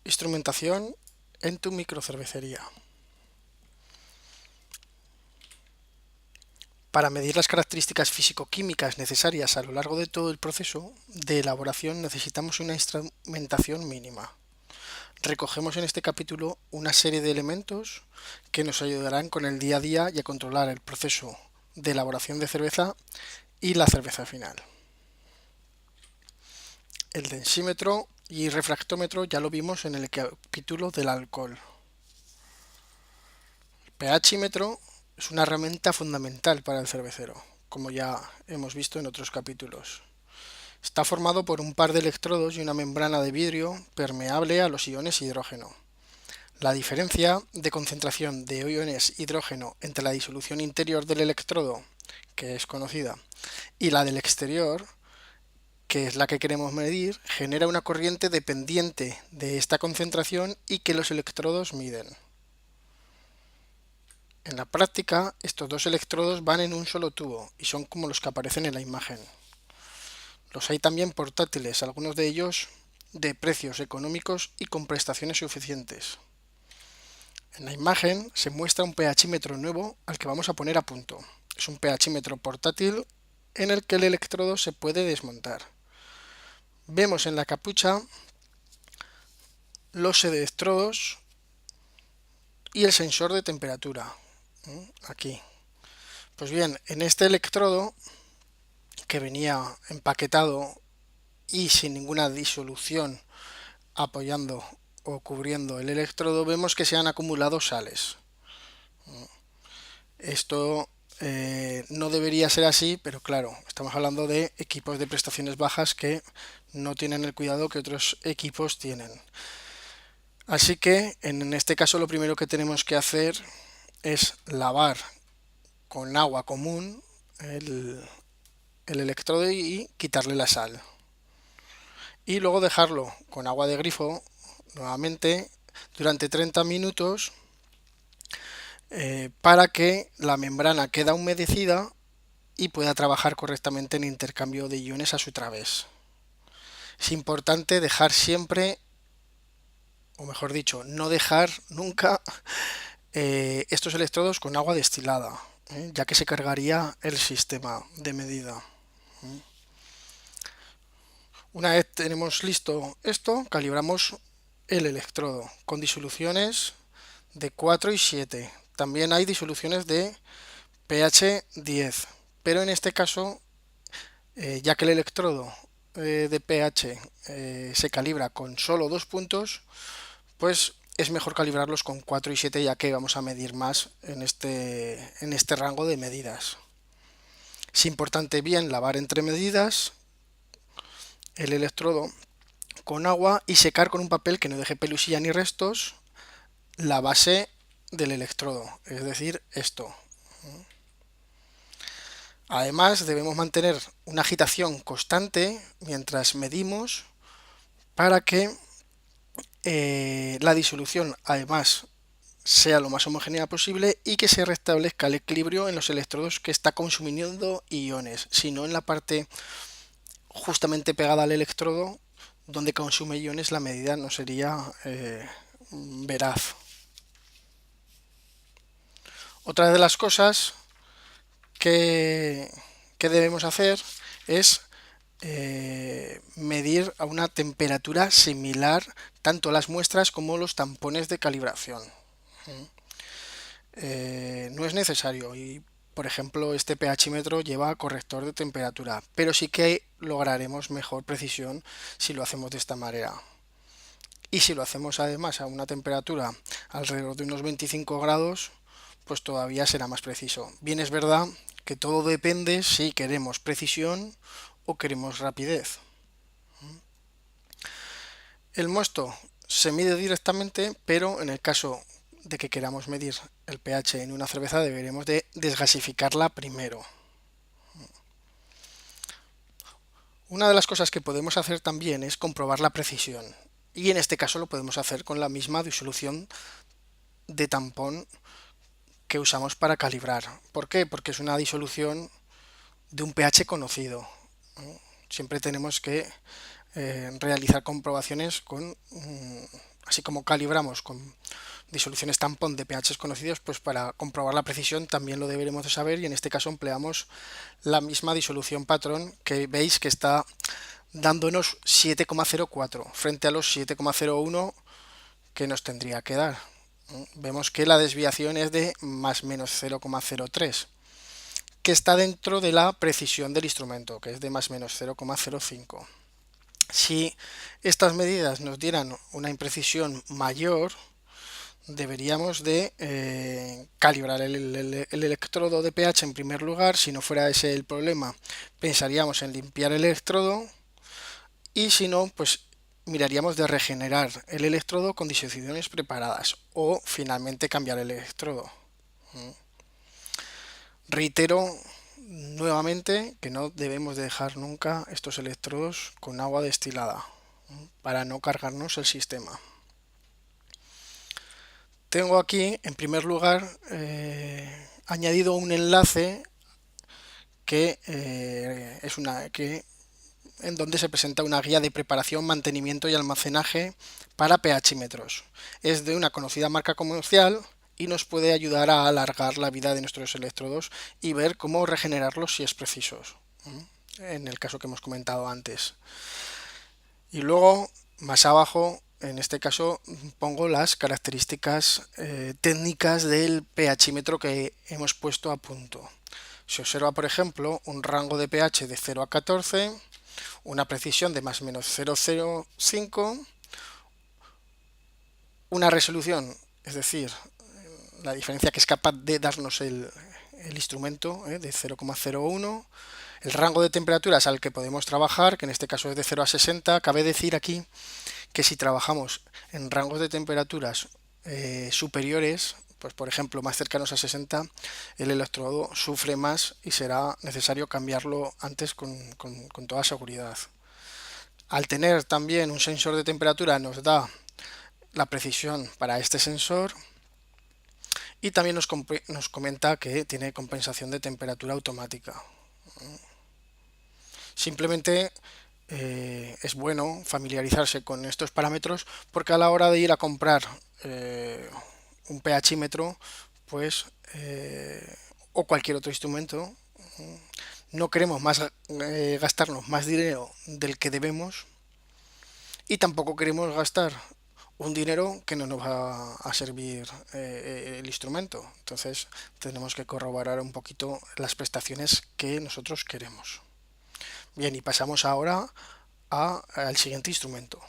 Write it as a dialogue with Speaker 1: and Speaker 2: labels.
Speaker 1: Instrumentación en tu microcervecería. Para medir las características físico-químicas necesarias a lo largo de todo el proceso de elaboración necesitamos una instrumentación mínima. Recogemos en este capítulo una serie de elementos que nos ayudarán con el día a día y a controlar el proceso de elaboración de cerveza y la cerveza final. El densímetro y refractómetro ya lo vimos en el capítulo del alcohol. El pHímetro es una herramienta fundamental para el cervecero, como ya hemos visto en otros capítulos. Está formado por un par de electrodos y una membrana de vidrio permeable a los iones hidrógeno. La diferencia de concentración de iones hidrógeno entre la disolución interior del electrodo, que es conocida, y la del exterior, que es la que queremos medir, genera una corriente dependiente de esta concentración y que los electrodos miden. En la práctica, estos dos electrodos van en un solo tubo y son como los que aparecen en la imagen. Los hay también portátiles, algunos de ellos de precios económicos y con prestaciones suficientes. En la imagen se muestra un pHímetro nuevo al que vamos a poner a punto. Es un pHímetro portátil en el que el electrodo se puede desmontar. Vemos en la capucha los electrodos y el sensor de temperatura. Aquí. Pues bien, en este electrodo que venía empaquetado y sin ninguna disolución apoyando o cubriendo el electrodo, vemos que se han acumulado sales. Esto no debería ser así, pero claro, estamos hablando de equipos de prestaciones bajas que no tienen el cuidado que otros equipos tienen. Así que en este caso lo primero que tenemos que hacer es lavar con agua común el electrodo y quitarle la sal. Y luego dejarlo con agua de grifo nuevamente durante 30 minutos para que la membrana quede humedecida y pueda trabajar correctamente en intercambio de iones a su través. Es importante dejar siempre, o mejor dicho, no dejar nunca estos electrodos con agua destilada, ya que se cargaría el sistema de medida. Una vez tenemos listo esto, calibramos el electrodo con disoluciones de 4 y 7. También hay disoluciones de pH 10, pero en este caso, ya que el electrodo de pH se calibra con solo 2 puntos, pues es mejor calibrarlos con 4 y 7 ya que vamos a medir más en este rango de medidas. Es importante bien lavar entre medidas el electrodo con agua y secar con un papel que no deje pelusilla ni restos la base del electrodo, es decir, esto. Además, debemos mantener una agitación constante mientras medimos para que la disolución, además, sea lo más homogénea posible y que se restablezca el equilibrio en los electrodos que está consumiendo iones, sino en la parte justamente pegada al electrodo donde consume iones la medida no sería veraz. Otra de las cosas que, que debemos hacer es medir a una temperatura similar tanto las muestras como los tampones de calibración. No es necesario y por ejemplo este pHímetro lleva corrector de temperatura, pero sí que lograremos mejor precisión si lo hacemos de esta manera. Y si lo hacemos además a una temperatura alrededor de unos 25 grados, pues todavía será más preciso. Bien es verdad que todo depende si queremos precisión o queremos rapidez. El mosto se mide directamente, pero en el caso de que queramos medir el pH en una cerveza deberemos de desgasificarla primero. Una de las cosas que podemos hacer también es comprobar la precisión. Y en este caso lo podemos hacer con la misma disolución de tampón que usamos para calibrar. ¿Por qué? Porque es una disolución de un pH conocido. Siempre tenemos que realizar comprobaciones con así como calibramos con disoluciones tampón de pHs conocidos, pues para comprobar la precisión también lo deberemos de saber, y en este caso empleamos la misma disolución patrón, que veis que está dándonos 7,04 frente a los 7,01 que nos tendría que dar. Vemos que la desviación es de más menos 0,03, que está dentro de la precisión del instrumento, que es de más menos 0,05. Si estas medidas nos dieran una imprecisión mayor, deberíamos de calibrar el electrodo de pH en primer lugar. Si no fuera ese el problema, pensaríamos en limpiar el electrodo, y si no, pues miraríamos de regenerar el electrodo con disecciones preparadas o finalmente cambiar el electrodo. Reitero nuevamente que no debemos de dejar nunca estos electrodos con agua destilada para no cargarnos el sistema. Tengo aquí, en primer lugar, añadido un enlace que en donde se presenta una guía de preparación, mantenimiento y almacenaje para pHímetros. Es de una conocida marca comercial y nos puede ayudar a alargar la vida de nuestros electrodos y ver cómo regenerarlos si es preciso, en el caso que hemos comentado antes. Y luego, más abajo, en este caso, pongo las características técnicas del pHímetro que hemos puesto a punto. Se observa, por ejemplo, un rango de pH de 0 a 14, una precisión de más o menos 0,05, una resolución, es decir, la diferencia que es capaz de darnos el instrumento, de 0,01, el rango de temperaturas al que podemos trabajar, que en este caso es de 0 a 60. Cabe decir aquí que si trabajamos en rangos de temperaturas superiores, pues por ejemplo más cercanos a 60, el electrodo sufre más y será necesario cambiarlo antes con toda seguridad. Al tener también un sensor de temperatura nos da la precisión para este sensor, y también nos comenta que tiene compensación de temperatura automática. Simplemente es bueno familiarizarse con estos parámetros, porque a la hora de ir a comprar un pHímetro, pues o cualquier otro instrumento, no queremos gastarnos más dinero del que debemos, y tampoco queremos gastar un dinero que no nos va a servir el instrumento. Entonces tenemos que corroborar un poquito las prestaciones que nosotros queremos. Bien, y pasamos ahora al siguiente instrumento.